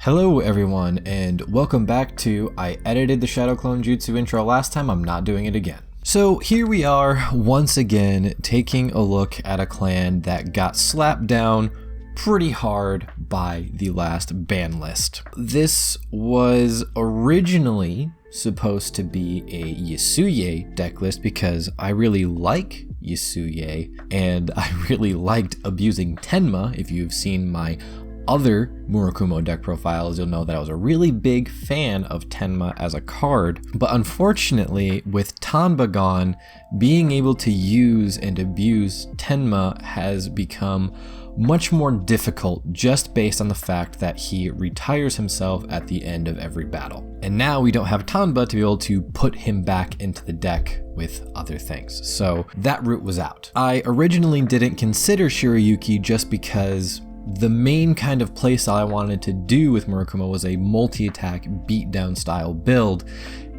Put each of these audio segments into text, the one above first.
Hello everyone, and welcome back to I edited the Shadow Clone Jutsu intro last time, I'm not doing it again. So here we are once again taking a look at a clan that got slapped down pretty hard by the last ban list. This was originally supposed to be a Yasuye deck list because I really like Yasuye and I really liked abusing Tenma. If you've seen my other Murakumo deck profiles, you'll know that I was a really big fan of Tenma as a card, but unfortunately with Tanba gone, being able to use and abuse Tenma has become much more difficult just based on the fact that he retires himself at the end of every battle. And now we don't have Tanba to be able to put him back into the deck with other things. So that route was out. I originally didn't consider Shirayuki just because the main kind of playstyle I wanted to do with Murakumo was a multi-attack beatdown style build,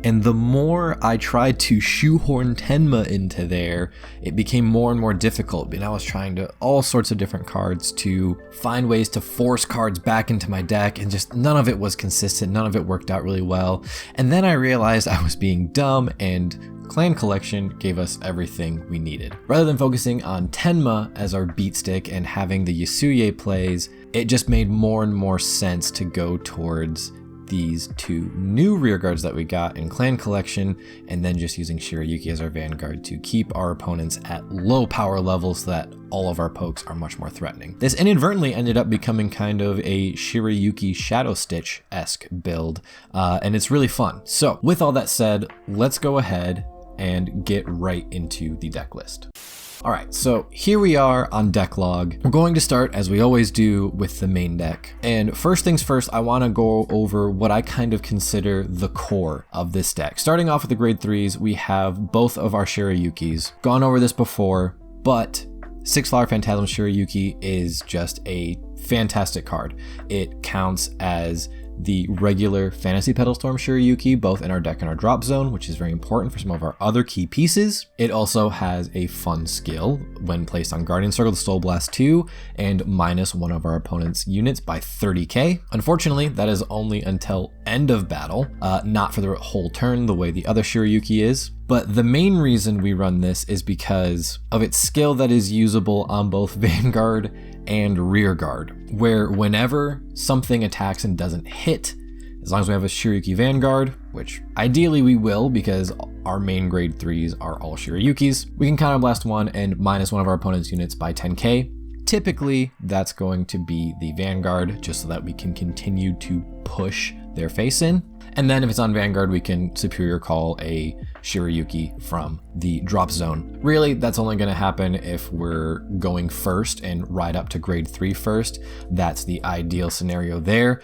and the more I tried to shoehorn Tenma into there, it became more and more difficult. And I was trying to all sorts of different cards to find ways to force cards back into my deck, and just none of it was consistent, none of it worked out really well. And then I realized I was being dumb, and Clan Collection gave us everything we needed. Rather than focusing on Tenma as our beat stick and having the Yasuye plays, it just made more and more sense to go towards these two new rearguards that we got in Clan Collection, and then just using Shirayuki as our Vanguard to keep our opponents at low power levels so that all of our pokes are much more threatening. This inadvertently ended up becoming kind of a Shirayuki Shadow Stitch-esque build, and it's really fun. So with all that said, let's go ahead and get right into the deck list. All right, so here we are on deck log. We're going to start, as we always do, with the main deck. And first things first, I want to go over what I kind of consider the core of this deck. Starting off with the grade 3s, we have both of our Shirayukis. Gone over this before, but 6-Flower Phantasm Shirayuki is just a fantastic card. It counts as the regular Fantasy Petal Storm Shirayuki, both in our deck and our drop zone, which is very important for some of our other key pieces. It also has a fun skill when placed on Guardian Circle to Soul Blast 2 and minus one of our opponent's units by 30k. Unfortunately, that is only until end of battle, not for the whole turn the way the other Shirayuki is. But the main reason we run this is because of its skill that is usable on both Vanguard and Rearguard, where whenever something attacks and doesn't hit, as long as we have a Shirayuki Vanguard, which ideally we will because our main grade 3s are all Shirayukis, we can counter blast one and minus one of our opponent's units by 10k. Typically, that's going to be the Vanguard, just so that we can continue to push their face in. And then if it's on Vanguard, we can Superior Call a Shirayuki from the drop zone. Really, that's only going to happen if we're going first and ride up to grade 3 first. That's the ideal scenario there.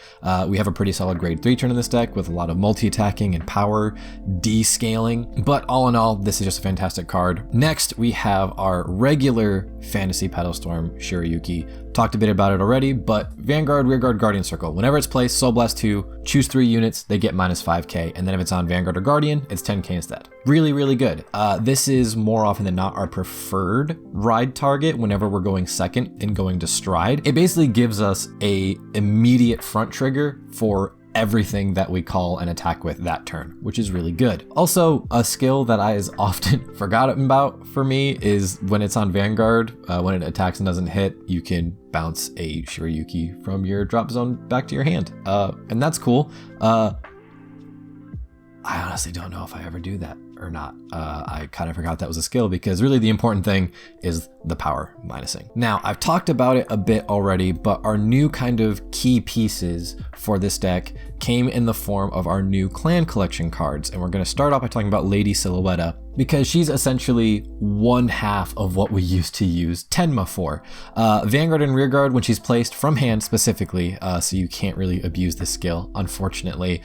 We have a pretty solid grade 3 turn in this deck with a lot of multi-attacking and power descaling. But all in all, this is just a fantastic card. Next, we have our regular Fantasy Petal Storm Shirayuki. Talked a bit about it already, but Vanguard, Rearguard, Guardian Circle. Whenever it's placed, Soul Blast 2, choose 3 units, they get minus 5k, and then if it's on Vanguard or Guardian, it's 10k instead. Really, really good. This is more often than not our preferred ride target whenever we're going second and going to stride. It basically gives us a immediate front trigger for everything that we call an attack with that turn, which is really good. Also, a skill that I is often forgotten about for me is when it's on Vanguard, when it attacks and doesn't hit, you can bounce a Shirayuki from your drop zone back to your hand. And that's cool. I honestly don't know if I ever do that or not. I kind of forgot that was a skill because really the important thing is the power minusing. Now, I've talked about it a bit already, but our new kind of key pieces for this deck came in the form of our new Clan Collection cards. And we're going to start off by talking about Lady Silhouetta, because she's essentially one half of what we used to use Tenma for. Vanguard and Rearguard when she's placed from hand specifically, so you can't really abuse this skill, unfortunately.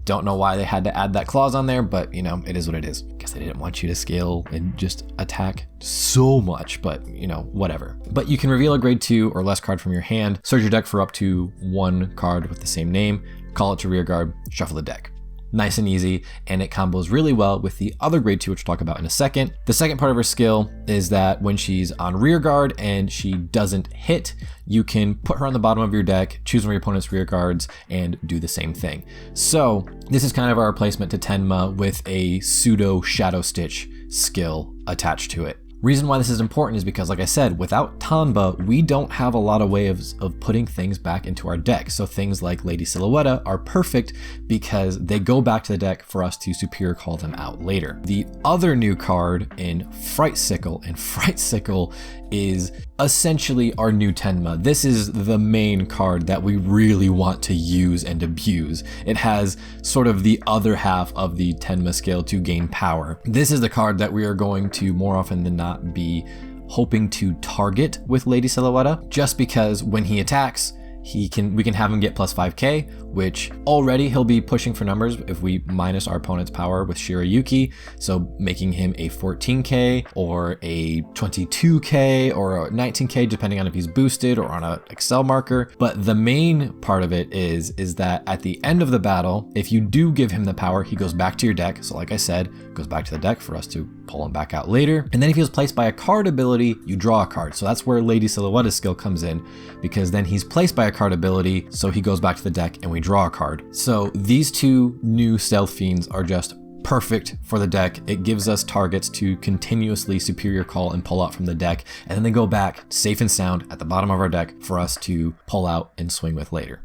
Don't know why they had to add that clause on there, but you know, it is what it is. Guess they didn't want you to scale and just attack so much, but you know, whatever. But you can reveal a grade 2 or less card from your hand, search your deck for up to 1 card with the same name, call it to Rearguard, shuffle the deck. nice and easy, and it combos really well with the other grade 2, which we'll talk about in a second. The second part of her skill is that when she's on rear guard and she doesn't hit, you can put her on the bottom of your deck, choose one of your opponent's rear guards, and do the same thing. So this is kind of our replacement to Tenma with a pseudo Shadow Stitch skill attached to it. Reason why this is important is because, like I said, without Tanba, we don't have a lot of ways of putting things back into our deck. So things like Lady Silhouette are perfect because they go back to the deck for us to superior call them out later. The other new card in Fright Sickle, and Fright Sickle is essentially our new Tenma. This is the main card that we really want to use and abuse. It has sort of the other half of the Tenma scale to gain power. This is the card that we are going to more often than not be hoping to target with Lady Silhouette, just because when he attacks, we can have him get plus 5k, which already he'll be pushing for numbers if we minus our opponent's power with Shirayuki, so making him a 14k or a 22k or a 19k depending on if he's boosted or on a Excel marker. But the main part of it is that at the end of the battle, if you do give him the power, he goes back to your deck. So like I said, goes back to the deck for us to pull him back out later. And then if he was placed by a card ability, you draw a card. So that's where Lady Silhouette's skill comes in, because then he's placed by a card ability, so he goes back to the deck and we draw a card. So these two new Stealth Fiends are just perfect for the deck. It gives us targets to continuously superior call and pull out from the deck, and then they go back safe and sound at the bottom of our deck for us to pull out and swing with later.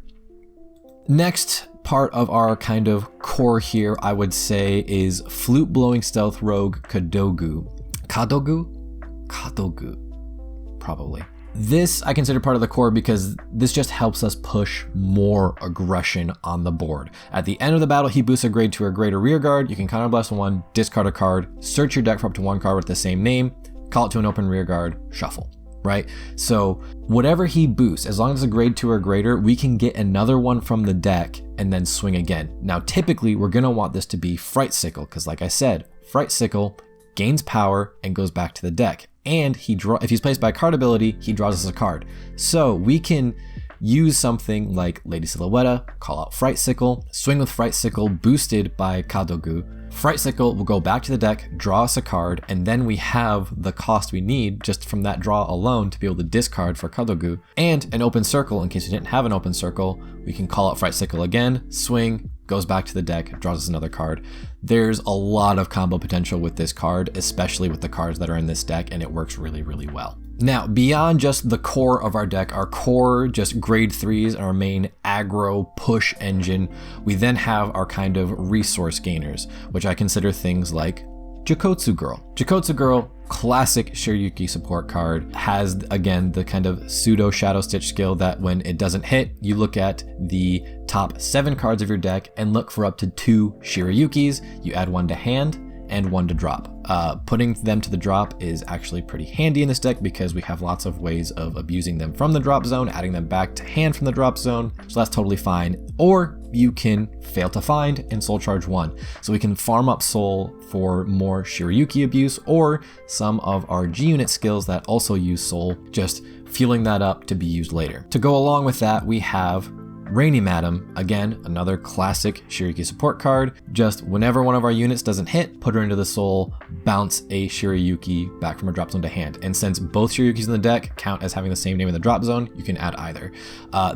Next part of our kind of core here, I would say, is Flute Blowing Stealth Rogue Kadogu. Kadogu, probably. This I consider part of the core because this just helps us push more aggression on the board. At the end of the battle, he boosts a grade 2 or greater rear guard. You can counterblast 1, discard a card, search your deck for up to 1 card with the same name, call it to an open rear guard, shuffle, right? So whatever he boosts, as long as it's a grade 2 or greater, we can get another one from the deck and then swing again. Now, typically we're gonna want this to be Fright Sickle, because like I said, Fright Sickle gains power and goes back to the deck. And if he's placed by a card ability, he draws us a card. So we can use something like Lady Silhouette, call out Fright Sickle, swing with Fright Sickle boosted by Kadogu. Fright Sickle will go back to the deck, draw us a card, and then we have the cost we need just from that draw alone to be able to discard for Kadogu. And an open circle, in case we didn't have an open circle, we can call out Fright Sickle again, swing, goes back to the deck, draws us another card. There's a lot of combo potential with this card, especially with the cards that are in this deck, and it works really, really well. Now, beyond just the core of our deck, our core, just grade 3s, our main aggro push engine, we then have our kind of resource gainers, which I consider things like Jakotsu Girl. Jakotsu Girl, classic Shirayuki support card, has again the kind of pseudo Shadow Stitch skill that when it doesn't hit, you look at the top 7 cards of your deck and look for up to 2 Shirayukis. You add 1 to hand and 1 to drop. Putting them to the drop is actually pretty handy in this deck because we have lots of ways of abusing them from the drop zone, adding them back to hand from the drop zone, so that's totally fine. Or you can fail to find and soul charge 1. So we can farm up soul for more Shirayuki abuse, or some of our G unit skills that also use soul, just fueling that up to be used later. To go along with that, we have Rainy Madam, again, another classic Shirayuki support card. Just whenever one of our units doesn't hit, put her into the soul, bounce a Shirayuki back from her drop zone to hand. And since both Shirayukis in the deck count as having the same name in the drop zone, you can add either.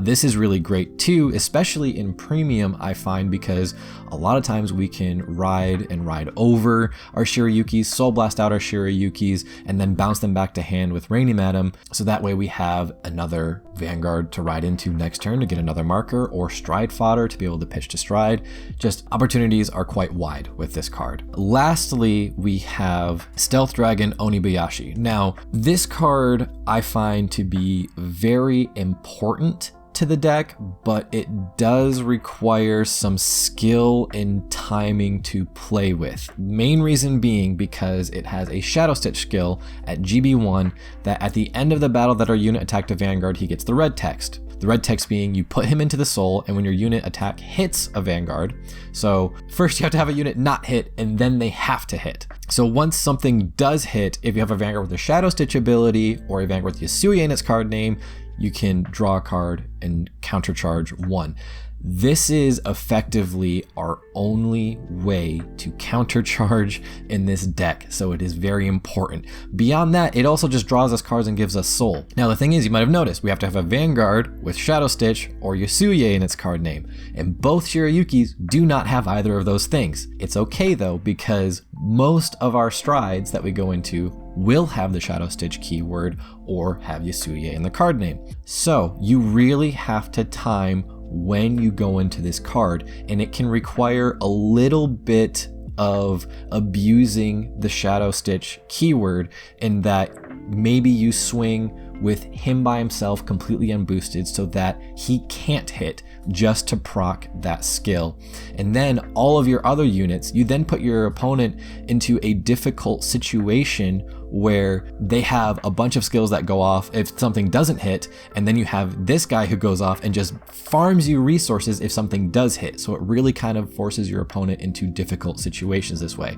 This is really great too, especially in premium, I find, because a lot of times we can ride over our Shirayukis, soul blast out our Shirayukis, and then bounce them back to hand with Rainy Madam. So that way we have another Vanguard to ride into next turn to get another marker, or stride fodder to be able to pitch to stride. Just opportunities are quite wide with this card. Lastly, we have Stealth Dragon Onibayashi. Now, this card I find to be very important to the deck, but it does require some skill and timing to play with. Main reason being because it has a Shadow Stitch skill at GB1 that at the end of the battle that our unit attacked a Vanguard, he gets the red text. The red text being you put him into the soul, and when your unit attack hits a Vanguard, so first you have to have a unit not hit and then they have to hit. So once something does hit, if you have a Vanguard with a Shadow Stitch ability or a Vanguard with Yasuya in its card name, you can draw a card and countercharge 1. This is effectively our only way to countercharge in this deck, so it is very important. Beyond that, it also just draws us cards and gives us soul. Now the thing is, you might have noticed, we have to have a Vanguard with Shadow Stitch or Yasuye in its card name, and both Shirayukis do not have either of those things. It's okay though, because most of our strides that we go into will have the Shadow Stitch keyword or have Yasuye in the card name. So you really have to time when you go into this card, and it can require a little bit of abusing the Shadow Stitch keyword in that maybe you swing with him by himself completely unboosted so that he can't hit just to proc that skill. And then all of your other units, you then put your opponent into a difficult situation where they have a bunch of skills that go off if something doesn't hit, and then you have this guy who goes off and just farms you resources if something does hit. So it really kind of forces your opponent into difficult situations this way.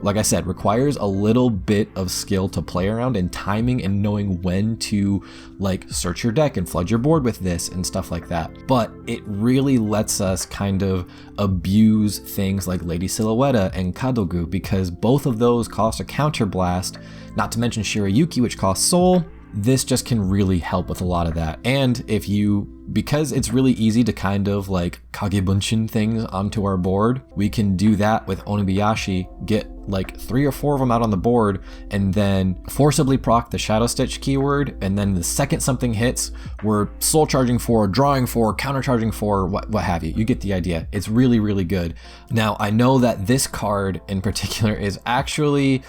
Like I said, requires a little bit of skill to play around and timing and knowing when to like search your deck and flood your board with this and stuff like that. But it really lets us kind of abuse things like Lady Silhouette and Kadogu, because both of those cost a counterblast, not to mention Shirayuki, which costs soul. This just can really help with a lot of that. And if you, because it's really easy to kind of like Kagebunshin things onto our board, we can do that with Onibayashi, get like 3 or 4 of them out on the board, and then forcibly proc the Shadow Stitch keyword, and then the second something hits, we're soul charging for, drawing for, counter charging for, what have you. You get the idea. It's really, really good. Now, I know that this card in particular is actually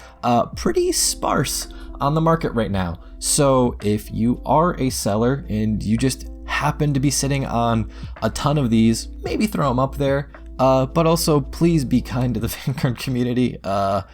pretty sparse on the market right now. So if you are a seller and you just happen to be sitting on a ton of these, maybe throw them up there. But also please be kind to the Vanguard community. I'm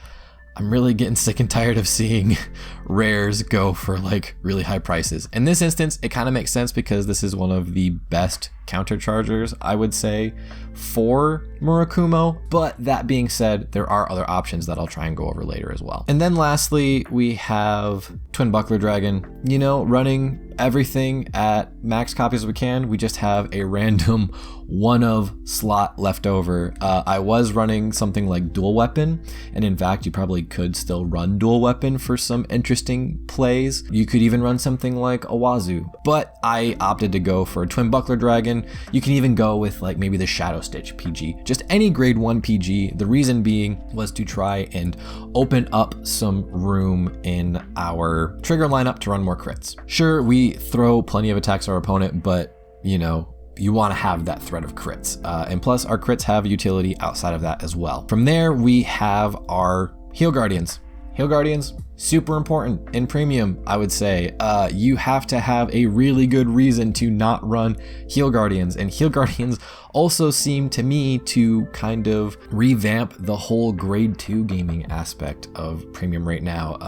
really getting sick and tired of seeing rares go for like really high prices. In this instance, it kind of makes sense because this is one of the best counterchargers, I would say, for Murakumo. But that being said, there are other options that I'll try and go over later as well. And then lastly, we have Twin Buckler Dragon, you know, running everything at max copies as we can. We just have a random one of slot left over. I was running something like dual weapon, and in fact, you probably could still run dual weapon for some interesting plays. You could even run something like Awazu, but I opted to go for a Twin Buckler Dragon. You can even go with like maybe the Shadow Stitch PG, just any grade 1 PG. The reason being was to try and open up some room in our trigger lineup to run more crits. Sure, we throw plenty of attacks at our opponent, but you know, you want to have that threat of crits. And plus our crits have utility outside of that as well. From there, we have our Heal Guardians. Heal Guardians, super important in premium, I would say. You have to have a really good reason to not run Heal Guardians, and Heal Guardians also seem to me to kind of revamp the whole grade 2 gaming aspect of premium right now.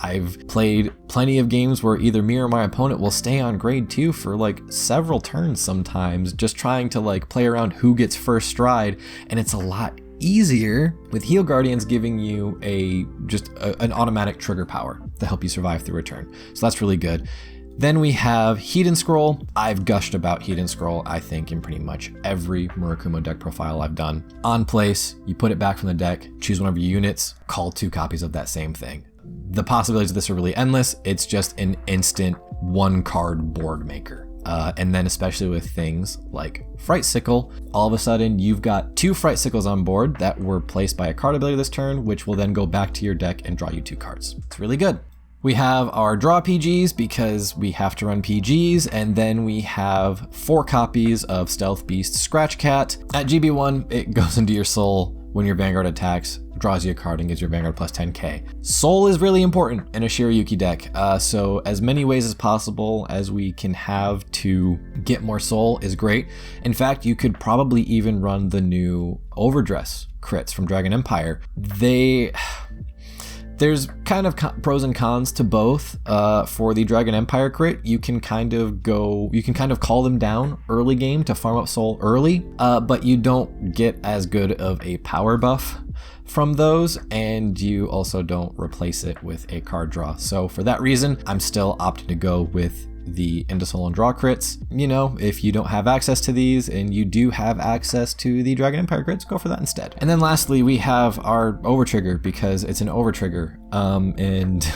I've played plenty of games where either me or my opponent will stay on grade 2 for like several turns sometimes, just trying to like play around who gets first stride, and it's a lot easier with Heal Guardians giving you an automatic trigger power to help you survive through a turn. So that's really good. Then we have Hidden Scroll. I've gushed about Hidden Scroll, I think, in pretty much every Murakumo deck profile I've done. On place, you put it back from the deck, choose one of your units, call 2 copies of that same thing. The possibilities of this are really endless. It's just an instant 1-card board maker. And then especially with things like Fright Sickle, all of a sudden you've got 2 Fright Sickles on board that were placed by a card ability this turn, which will then go back to your deck and draw you 2 cards. It's really good. We have our draw PGs because we have to run PGs, and then we have 4 copies of Stealth Beast Scratch Cat. At GB1, it goes into your soul when your Vanguard attacks, draws you a card and gives your Vanguard plus 10k. Soul is really important in a Shirayuki deck, so as many ways as possible as we can have to get more soul is great. In fact, you could probably even run the new Overdress crits from Dragon Empire. There's kind of pros and cons to both. For the Dragon Empire crit, you can kind of call them down early game to farm up soul early, but you don't get as good of a power buff from those, and you also don't replace it with a card draw. So for that reason, I'm still opting to go with the Into Soul and Draw crits. You know, if you don't have access to these and you do have access to the Dragon Empire crits, go for that instead. And then lastly, we have our Overtrigger, because it's an Overtrigger. And,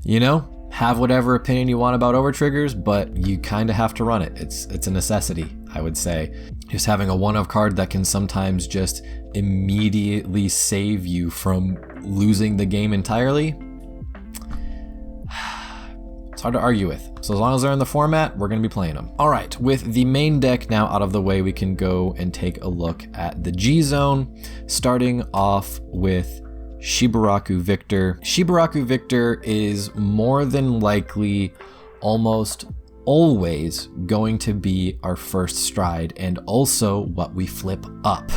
you know, have whatever opinion you want about Overtriggers, but you kind of have to run it. It's a necessity, I would say. Just having a one-of card that can sometimes just immediately save you from losing the game entirely, it's hard to argue with. So as long as they're in the format, we're going to be playing them. All right, with the main deck now out of the way, we can go and take a look at the G Zone, starting off with Shibaraku Victor. Shibaraku Victor is more than likely almost always going to be our first stride, and also what we flip up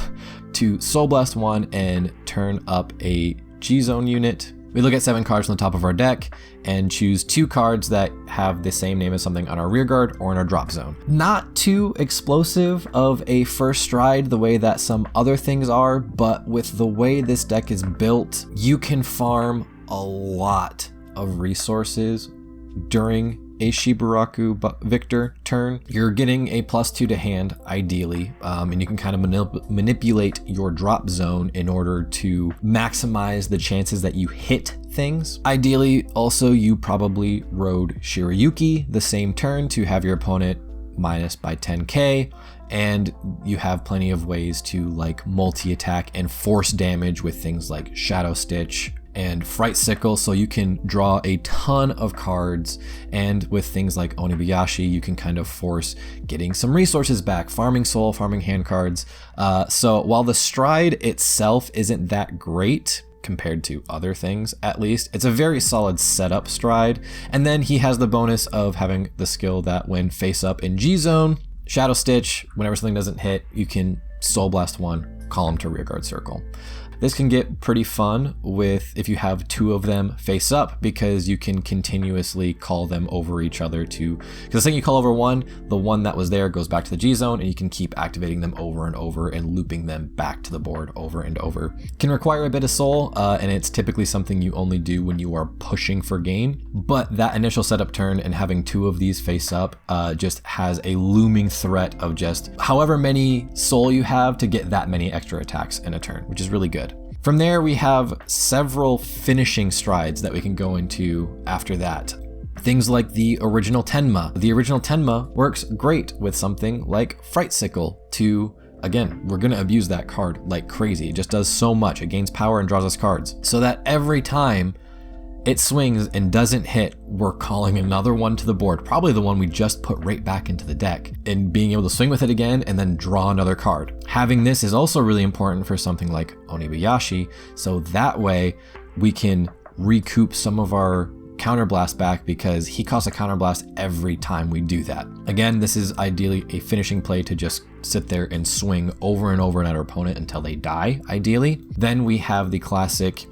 to Soul Blast 1 and turn up a G-Zone unit. We look at 7 cards from the top of our deck and choose 2 cards that have the same name as something on our rear guard or in our drop zone. Not too explosive of a first stride the way that some other things are, but with the way this deck is built, you can farm a lot of resources during a Shibaraku Victor turn. You're getting a +2 to hand, ideally, and you can kind of manipulate your drop zone in order to maximize the chances that you hit things. Ideally, also, you probably rode Shirayuki the same turn to have your opponent minus by 10k, and you have plenty of ways to like multi-attack and force damage with things like Shadow Stitch and Fright Sickle, so you can draw a ton of cards, and with things like Onibayashi, you can kind of force getting some resources back, farming soul, farming hand cards. So while the stride itself isn't that great compared to other things, at least, it's a very solid setup stride. And then he has the bonus of having the skill that when face up in G Zone, Shadow Stitch, whenever something doesn't hit, you can Soul Blast 1, call him to rear guard circle. This can get pretty fun with if you have 2 of them face up, because you can continuously call them over each other to, because the second you call over one, the one that was there goes back to the G Zone, and you can keep activating them over and over and looping them back to the board over and over. Can require a bit of soul, and it's typically something you only do when you are pushing for gain, but that initial setup turn and having 2 of these face up just has a looming threat of just however many soul you have to get that many extra attacks in a turn, which is really good. From there, we have several finishing strides that we can go into after that. Things like the original Tenma. The original Tenma works great with something like Fright Sickle to, again, we're going to abuse that card like crazy. It just does so much. It gains power and draws us cards. So that every time it swings and doesn't hit, we're calling another one to the board, probably the one we just put right back into the deck, and being able to swing with it again and then draw another card. Having this is also really important for something like Onibayashi, so that way we can recoup some of our counterblast back, because he costs a counterblast every time we do that. Again, this is ideally a finishing play to just sit there and swing over and over at our opponent until they die, ideally. Then we have the classic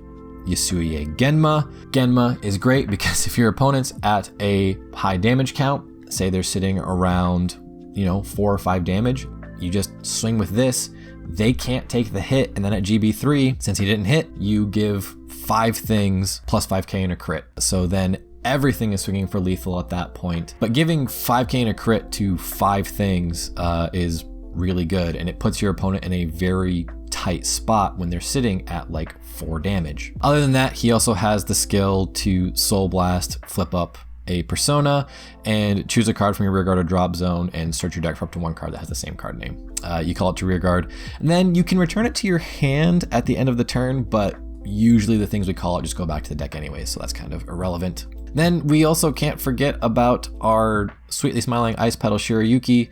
Yasuie Genma. Genma is great because if your opponent's at a high damage count, say they're sitting around, 4 or 5 damage, you just swing with this, they can't take the hit, and then at GB3, since he didn't hit, you give 5 things plus 5k in a crit. So then everything is swinging for lethal at that point. But giving 5k in a crit to 5 things is really good, and it puts your opponent in a very tight spot when they're sitting at like 4 damage. Other than that, he also has the skill to Soul Blast, flip up a persona, and choose a card from your rear guard or drop zone and search your deck for up to 1 card that has the same card name. You call it to rear guard, and then you can return it to your hand at the end of the turn, but usually the things we call it just go back to the deck anyway, so that's kind of irrelevant. Then we also can't forget about our Sweetly Smiling Ice Petal Shirayuki.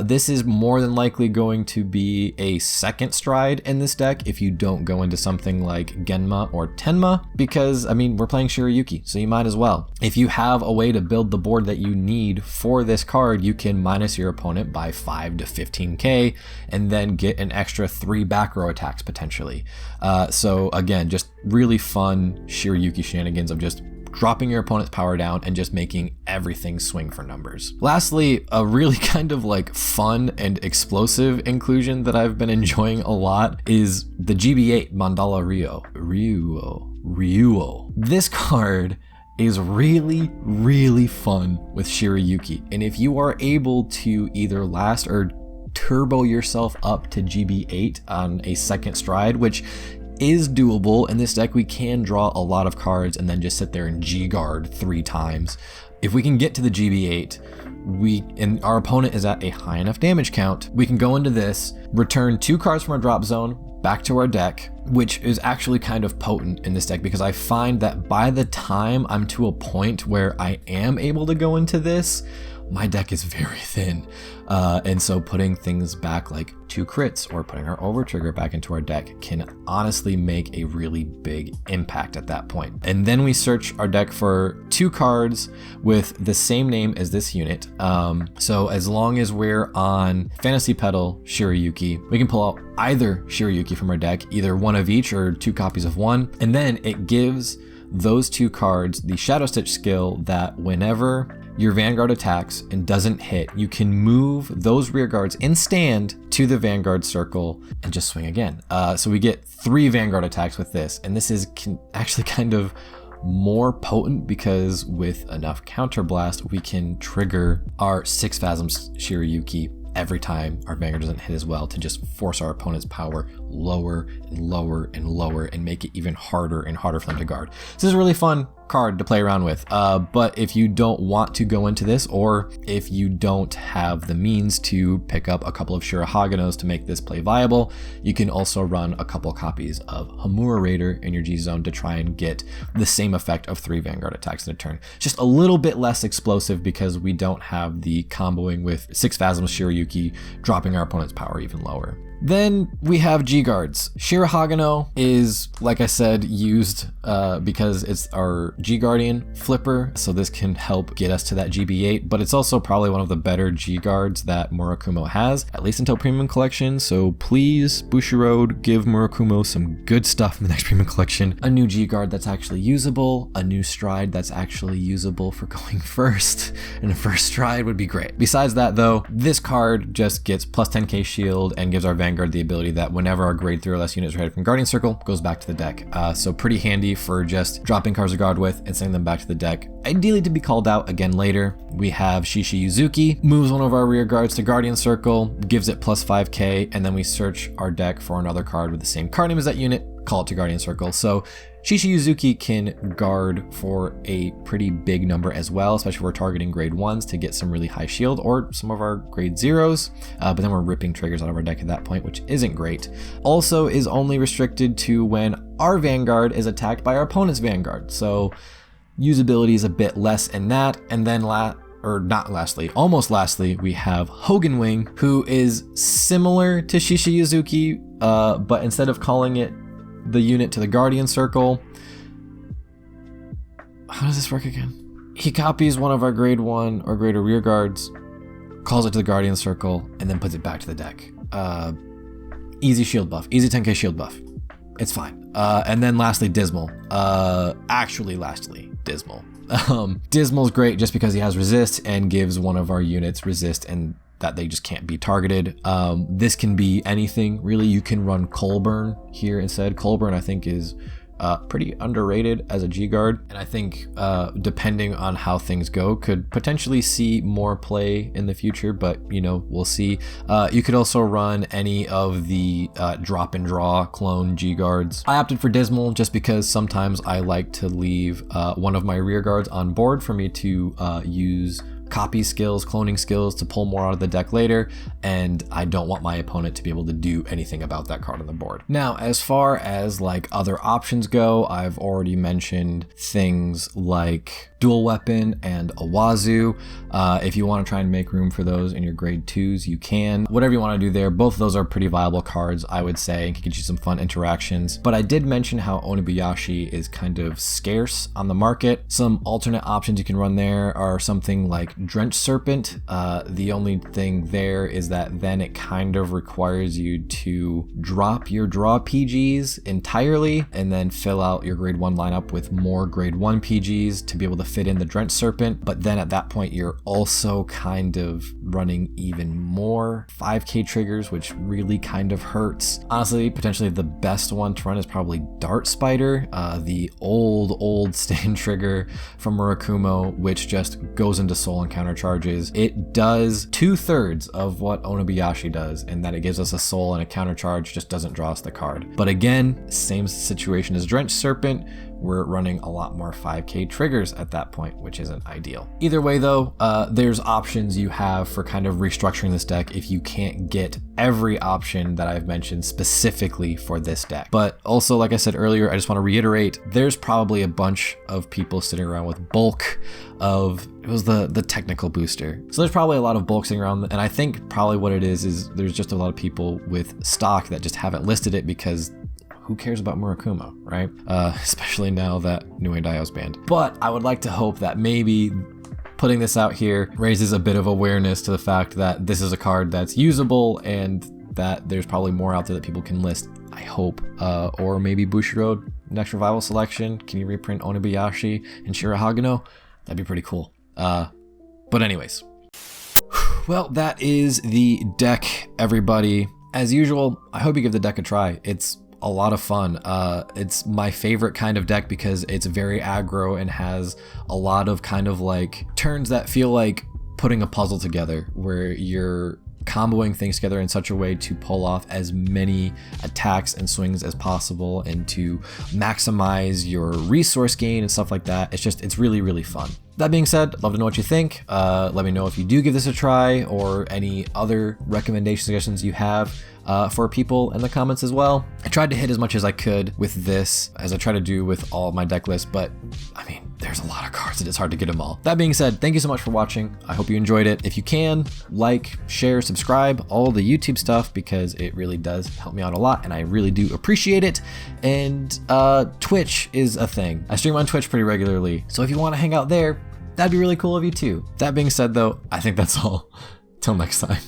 This is more than likely going to be a second stride in this deck if you don't go into something like Genma or Tenma, because, we're playing Shirayuki, so you might as well. If you have a way to build the board that you need for this card, you can minus your opponent by 5 to 15k and then get an extra 3 back row attacks potentially. So again, just really fun Shirayuki shenanigans of just dropping your opponent's power down and just making everything swing for numbers. Lastly, a really kind of like fun and explosive inclusion that I've been enjoying a lot is the GB8 Mandala Ryuo. This card is really, really fun with Shirayuki. And if you are able to either last or turbo yourself up to GB8 on a second stride, which is doable in this deck, we can draw a lot of cards and then just sit there and G-guard 3 times. If we can get to the GB8, and our opponent is at a high enough damage count, we can go into this, return 2 cards from our drop zone back to our deck, which is actually kind of potent in this deck because I find that by the time I'm to a point where I am able to go into this, my deck is very thin. And so putting things back like 2 crits or putting our over trigger back into our deck can honestly make a really big impact at that point. And then we search our deck for 2 cards with the same name as this unit. So as long as we're on Fantasy Petal Shirayuki, we can pull out either Shirayuki from our deck, either one of each or 2 copies of one. And then it gives those 2 cards the Shadow Stitch skill that whenever your Vanguard attacks and doesn't hit, you can move those rear guards in stand to the Vanguard circle and just swing again. So we get 3 Vanguard attacks with this, and this is actually kind of more potent because with enough counterblast, we can trigger our 6 Phasms Shirayuki every time our Vanguard doesn't hit as well to just force our opponent's power lower and lower and lower and make it even harder and harder for them to guard. So this is a really fun card to play around with, but if you don't want to go into this, or if you don't have the means to pick up a couple of Shirahaganos to make this play viable, you can also run a couple copies of Hamura Raider in your G zone to try and get the same effect of 3 Vanguard attacks in a turn. Just a little bit less explosive because we don't have the comboing with 6 Phasms Shirayuki dropping our opponent's power even lower. Then we have G-Guards. Shirahagano is, like I said, used because it's our G-Guardian flipper, so this can help get us to that GB8, but it's also probably one of the better G-Guards that Murakumo has, at least until Premium Collection, so please, Bushiroad, give Murakumo some good stuff in the next Premium Collection. A new G-Guard that's actually usable, a new stride that's actually usable for going first, and a first stride would be great. Besides that though, this card just gets plus 10k shield and gives our Vanguard the ability that whenever our grade 3 or less unit is ready from Guardian Circle, goes back to the deck. So pretty handy for just dropping cards to guard with and sending them back to the deck. Ideally to be called out again later. We have Shishi Yuzuki, moves one of our rear guards to Guardian Circle, gives it plus 5k, and then we search our deck for another card with the same card name as that unit, call it to Guardian Circle. So Shishi Yuzuki can guard for a pretty big number as well, especially if we're targeting grade 1s to get some really high shield, or some of our grade 0s, but then we're ripping triggers out of our deck at that point, which isn't great. Also is only restricted to when our Vanguard is attacked by our opponent's Vanguard, so usability is a bit less in that. And then almost lastly, we have Hogan Wing, who is similar to Shishi Yuzuki, but instead of calling it the unit to the Guardian Circle, how does this work again? He copies one of our grade 1 or greater rear guards, calls it to the Guardian Circle, and then puts it back to the deck. Easy shield buff, easy 10k shield buff. It's fine. And then lastly, Dismal. Dismal. Dismal's great just because he has resist and gives one of our units resist and that they just can't be targeted. This can be anything, really. You can run Colburn here instead. Colburn, I think, is pretty underrated as a G-Guard, and I think depending on how things go, could potentially see more play in the future, but you know, we'll see. You could also run any of the drop and draw clone G-Guards. I opted for Dismal just because sometimes I like to leave one of my rear guards on board for me to use copy skills, cloning skills to pull more out of the deck later, and I don't want my opponent to be able to do anything about that card on the board. Now, as far as like other options go, I've already mentioned things like Dual Weapon and Awazu. If you want to try and make room for those in your grade 2s, you can. Whatever you want to do there, both of those are pretty viable cards, I would say, and can get you some fun interactions. But I did mention how Onibuyashi is kind of scarce on the market. Some alternate options you can run there are something like Drench Serpent. The only thing there is that then it kind of requires you to drop your draw PGs entirely and then fill out your grade 1 lineup with more grade 1 PGs to be able to fit in the Drench Serpent. But then at that point, you're also kind of running even more 5k triggers, which really kind of hurts. Honestly, potentially the best one to run is probably Dart Spider, the old stand trigger from Murakumo, which just goes into soul and countercharges. It does 2/3 of what Onobayashi does, in that it gives us a soul and a countercharge, just doesn't draw us the card. But again, same situation as Drench Serpent, we're running a lot more 5k triggers at that point, which isn't ideal. Either way though, there's options you have for kind of restructuring this deck if you can't get every option that I've mentioned specifically for this deck. But also, like I said earlier, I just want to reiterate, there's probably a bunch of people sitting around with bulk of, it was the technical booster. So there's probably a lot of bulk sitting around, and I think probably what it is there's just a lot of people with stock that just haven't listed it because who cares about Murakumo, right? Especially now that Nui Daio's banned. But I would like to hope that maybe putting this out here raises a bit of awareness to the fact that this is a card that's usable and that there's probably more out there that people can list, I hope. Or maybe Bushiroad, next revival selection, can you reprint Onobayashi and Shirahagano? That'd be pretty cool. But anyways. Well, that is the deck, everybody. As usual, I hope you give the deck a try. It's a lot of fun. It's my favorite kind of deck because it's very aggro and has a lot of kind of like turns that feel like putting a puzzle together, where you're comboing things together in such a way to pull off as many attacks and swings as possible and to maximize your resource gain and stuff like that. It's really, really fun. That being said, I'd love to know what you think. Let me know if you do give this a try or any other recommendation suggestions you have for people in the comments as well. I tried to hit as much as I could with this, as I try to do with all of my deck lists, but I mean, there's a lot of cards and it's hard to get them all. That being said, thank you so much for watching. I hope you enjoyed it. If you can, like, share, subscribe, all the YouTube stuff, because it really does help me out a lot and I really do appreciate it. And Twitch is a thing. I stream on Twitch pretty regularly, so if you want to hang out there, that'd be really cool of you too. That being said though, I think that's all. Till next time.